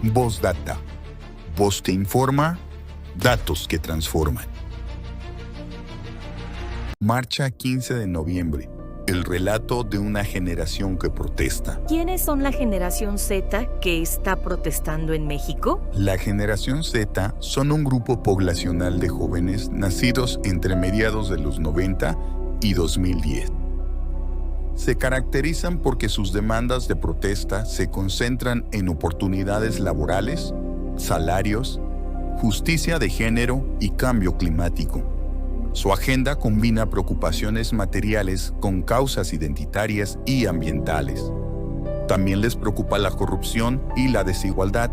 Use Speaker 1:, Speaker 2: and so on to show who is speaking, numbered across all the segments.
Speaker 1: Voz Data. Voz que informa, datos que transforman. Marcha 15 de noviembre. El relato de una generación que protesta.
Speaker 2: ¿Quiénes son la generación Z que está protestando en México?
Speaker 1: La generación Z son un grupo poblacional de jóvenes nacidos entre mediados de los 90 y 2010. Se caracterizan porque sus demandas de protesta se concentran en oportunidades laborales, salarios, justicia de género y cambio climático. Su agenda combina preocupaciones materiales con causas identitarias y ambientales. También les preocupa la corrupción y la desigualdad,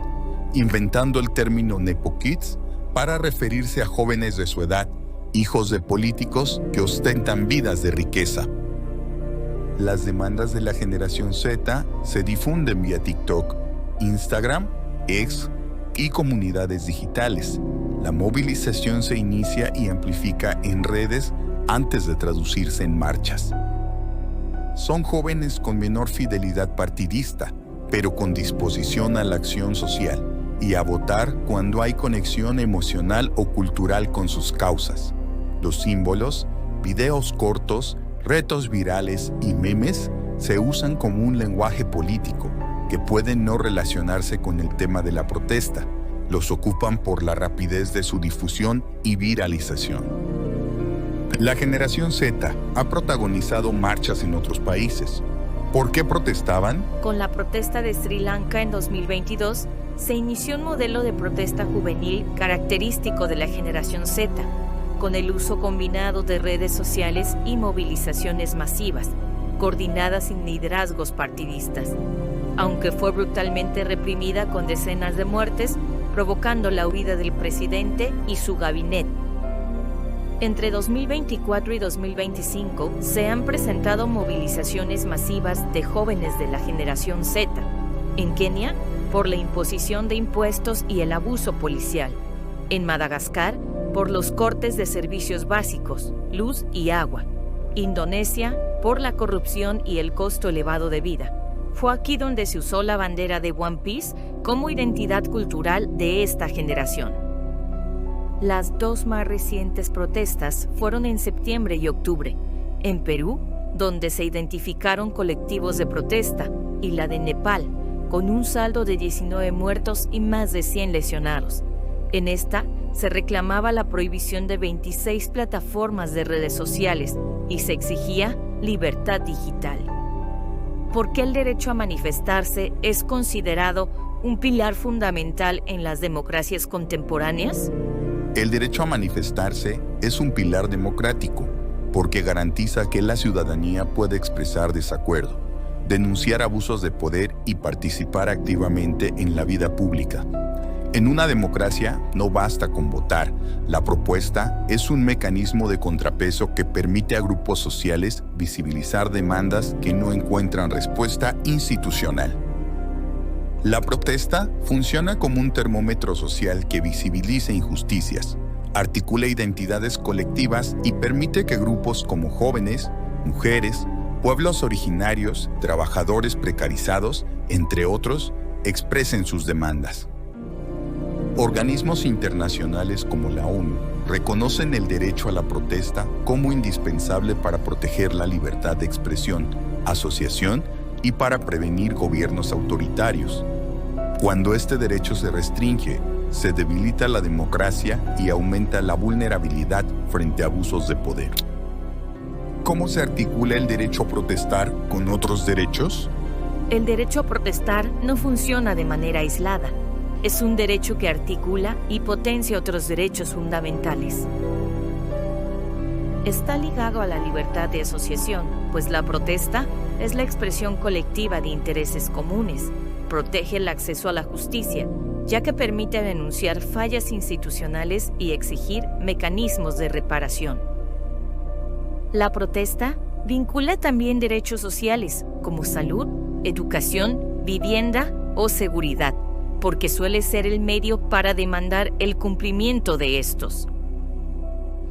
Speaker 1: inventando el término Nepo Kids para referirse a jóvenes de su edad, hijos de políticos que ostentan vidas de riqueza. Las demandas de la generación Z se difunden vía TikTok, Instagram, X y comunidades digitales. La movilización se inicia y amplifica en redes antes de traducirse en marchas. Son jóvenes con menor fidelidad partidista, pero con disposición a la acción social y a votar cuando hay conexión emocional o cultural con sus causas. Los símbolos, videos cortos, retos virales y memes se usan como un lenguaje político que pueden no relacionarse con el tema de la protesta. Los ocupan por la rapidez de su difusión y viralización. La generación Z ha protagonizado marchas en otros países. ¿Por qué protestaban?
Speaker 2: Con la protesta de Sri Lanka en 2022, se inició un modelo de protesta juvenil característico de la generación Z, con el uso combinado de redes sociales y movilizaciones masivas, coordinadas sin liderazgos partidistas. Aunque fue brutalmente reprimida con decenas de muertes, provocando la huida del presidente y su gabinete. Entre 2024 y 2025 se han presentado movilizaciones masivas de jóvenes de la generación Z. En Kenia, por la imposición de impuestos y el abuso policial. En Madagascar, por los cortes de servicios básicos, luz y agua. Indonesia, por la corrupción y el costo elevado de vida. Fue aquí donde se usó la bandera de One Piece como identidad cultural de esta generación. Las dos más recientes protestas fueron en septiembre y octubre, en Perú, donde se identificaron colectivos de protesta, y la de Nepal, con un saldo de 19 muertos y más de 100 lesionados. En esta, se reclamaba la prohibición de 26 plataformas de redes sociales y se exigía libertad digital. ¿Por qué el derecho a manifestarse es considerado un pilar fundamental en las democracias contemporáneas?
Speaker 1: El derecho a manifestarse es un pilar democrático porque garantiza que la ciudadanía puede expresar desacuerdo, denunciar abusos de poder y participar activamente en la vida pública. En una democracia no basta con votar. La propuesta es un mecanismo de contrapeso que permite a grupos sociales visibilizar demandas que no encuentran respuesta institucional. La protesta funciona como un termómetro social que visibiliza injusticias, articula identidades colectivas y permite que grupos como jóvenes, mujeres, pueblos originarios, trabajadores precarizados, entre otros, expresen sus demandas. Organismos internacionales como la ONU reconocen el derecho a la protesta como indispensable para proteger la libertad de expresión, asociación y para prevenir gobiernos autoritarios. Cuando este derecho se restringe, se debilita la democracia y aumenta la vulnerabilidad frente a abusos de poder. ¿Cómo se articula el derecho a protestar con otros derechos?
Speaker 2: El derecho a protestar no funciona de manera aislada. Es un derecho que articula y potencia otros derechos fundamentales. Está ligado a la libertad de asociación, pues la protesta es la expresión colectiva de intereses comunes. Protege el acceso a la justicia, ya que permite denunciar fallas institucionales y exigir mecanismos de reparación. La protesta vincula también derechos sociales, como salud, educación, vivienda o seguridad, porque suele ser el medio para demandar el cumplimiento de estos.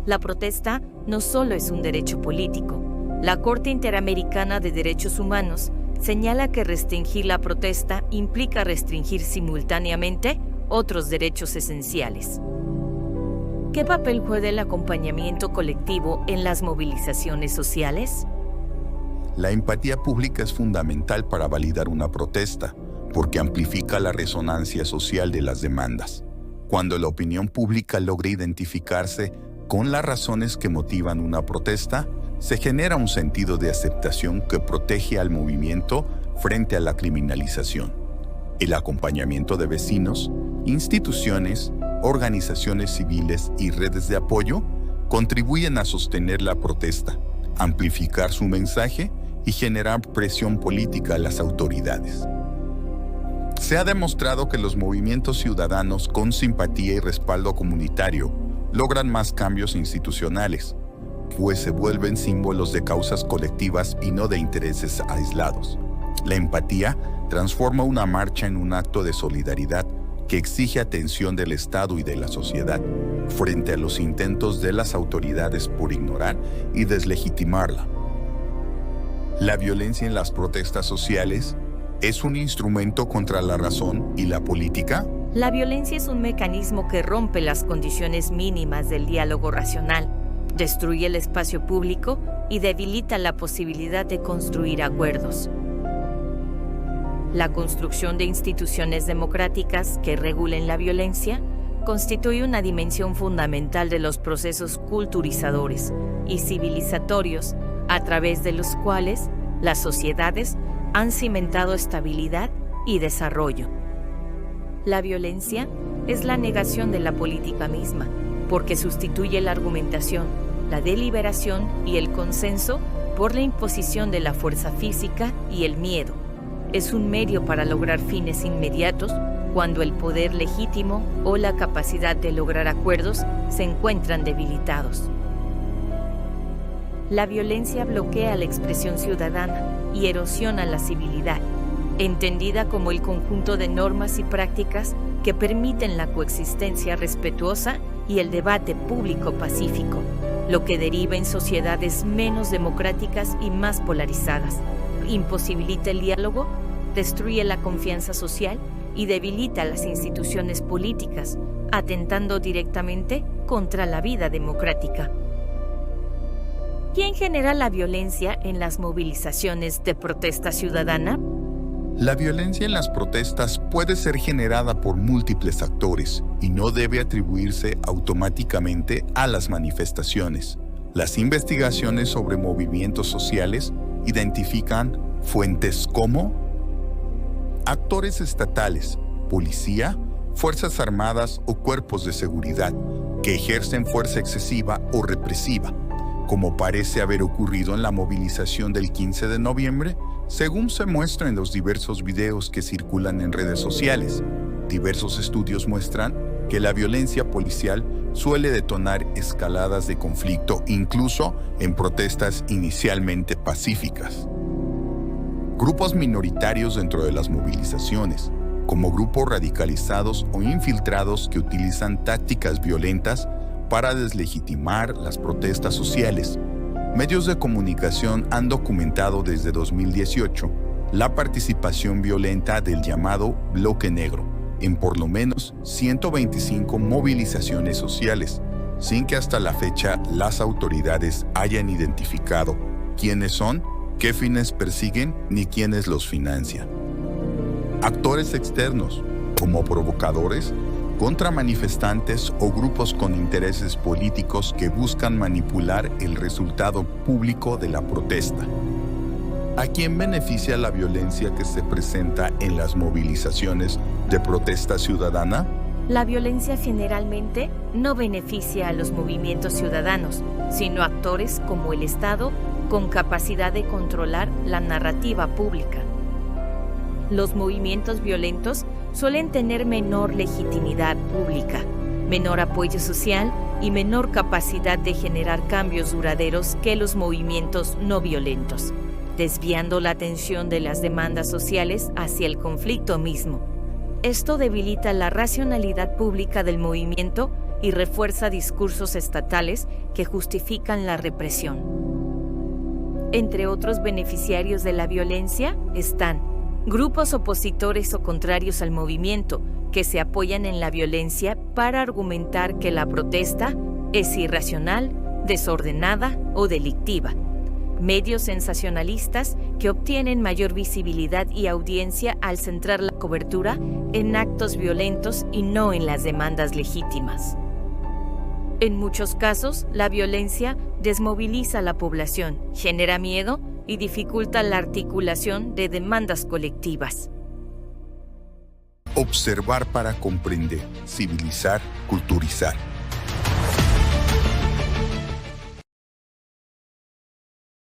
Speaker 2: La protesta no solo es un derecho político. La Corte Interamericana de Derechos Humanos señala que restringir la protesta implica restringir simultáneamente otros derechos esenciales. ¿Qué papel juega el acompañamiento colectivo en las movilizaciones sociales?
Speaker 1: La empatía pública es fundamental para validar una protesta, porque amplifica la resonancia social de las demandas. Cuando la opinión pública logra identificarse con las razones que motivan una protesta, se genera un sentido de aceptación que protege al movimiento frente a la criminalización. El acompañamiento de vecinos, instituciones, organizaciones civiles y redes de apoyo contribuyen a sostener la protesta, amplificar su mensaje y generar presión política a las autoridades. Se ha demostrado que los movimientos ciudadanos con simpatía y respaldo comunitario logran más cambios institucionales, pues se vuelven símbolos de causas colectivas y no de intereses aislados. La empatía transforma una marcha en un acto de solidaridad que exige atención del Estado y de la sociedad frente a los intentos de las autoridades por ignorar y deslegitimarla. La violencia en las protestas sociales es un instrumento contra la razón y la política.
Speaker 2: La violencia es un mecanismo que rompe las condiciones mínimas del diálogo racional, destruye el espacio público y debilita la posibilidad de construir acuerdos. La construcción de instituciones democráticas que regulen la violencia constituye una dimensión fundamental de los procesos culturizadores y civilizatorios a través de los cuales las sociedades han cimentado estabilidad y desarrollo. La violencia es la negación de la política misma, porque sustituye la argumentación, la deliberación y el consenso por la imposición de la fuerza física y el miedo. Es un medio para lograr fines inmediatos cuando el poder legítimo o la capacidad de lograr acuerdos se encuentran debilitados. La violencia bloquea la expresión ciudadana y erosiona la civilidad, entendida como el conjunto de normas y prácticas que permiten la coexistencia respetuosa y el debate público pacífico, lo que deriva en sociedades menos democráticas y más polarizadas. Imposibilita el diálogo, destruye la confianza social y debilita las instituciones políticas, atentando directamente contra la vida democrática. ¿Quién genera la violencia en las movilizaciones de protesta ciudadana?
Speaker 1: La violencia en las protestas puede ser generada por múltiples actores y no debe atribuirse automáticamente a las manifestaciones. Las investigaciones sobre movimientos sociales identifican fuentes como actores estatales, policía, fuerzas armadas o cuerpos de seguridad que ejercen fuerza excesiva o represiva, como parece haber ocurrido en la movilización del 15 de noviembre, según se muestra en los diversos videos que circulan en redes sociales. Diversos estudios muestran que la violencia policial suele detonar escaladas de conflicto, incluso en protestas inicialmente pacíficas. Grupos minoritarios dentro de las movilizaciones, como grupos radicalizados o infiltrados que utilizan tácticas violentas para deslegitimar las protestas sociales. Medios de comunicación han documentado desde 2018 la participación violenta del llamado Bloque Negro en por lo menos 125 movilizaciones sociales, sin que hasta la fecha las autoridades hayan identificado quiénes son, qué fines persiguen ni quiénes los financian. Actores externos, como provocadores, contramanifestantes o grupos con intereses políticos que buscan manipular el resultado público de la protesta. ¿A quién beneficia la violencia que se presenta en las movilizaciones de protesta ciudadana?
Speaker 2: La violencia generalmente no beneficia a los movimientos ciudadanos, sino a actores como el Estado con capacidad de controlar la narrativa pública. Los movimientos violentos suelen tener menor legitimidad pública, menor apoyo social y menor capacidad de generar cambios duraderos que los movimientos no violentos, desviando la atención de las demandas sociales hacia el conflicto mismo. Esto debilita la racionalidad pública del movimiento y refuerza discursos estatales que justifican la represión. Entre otros beneficiarios de la violencia están grupos opositores o contrarios al movimiento que se apoyan en la violencia para argumentar que la protesta es irracional, desordenada o delictiva. Medios sensacionalistas que obtienen mayor visibilidad y audiencia al centrar la cobertura en actos violentos y no en las demandas legítimas. En muchos casos, la violencia desmoviliza a la población, genera miedo y dificulta la articulación de demandas colectivas.
Speaker 1: Observar para comprender, civilizar, culturizar.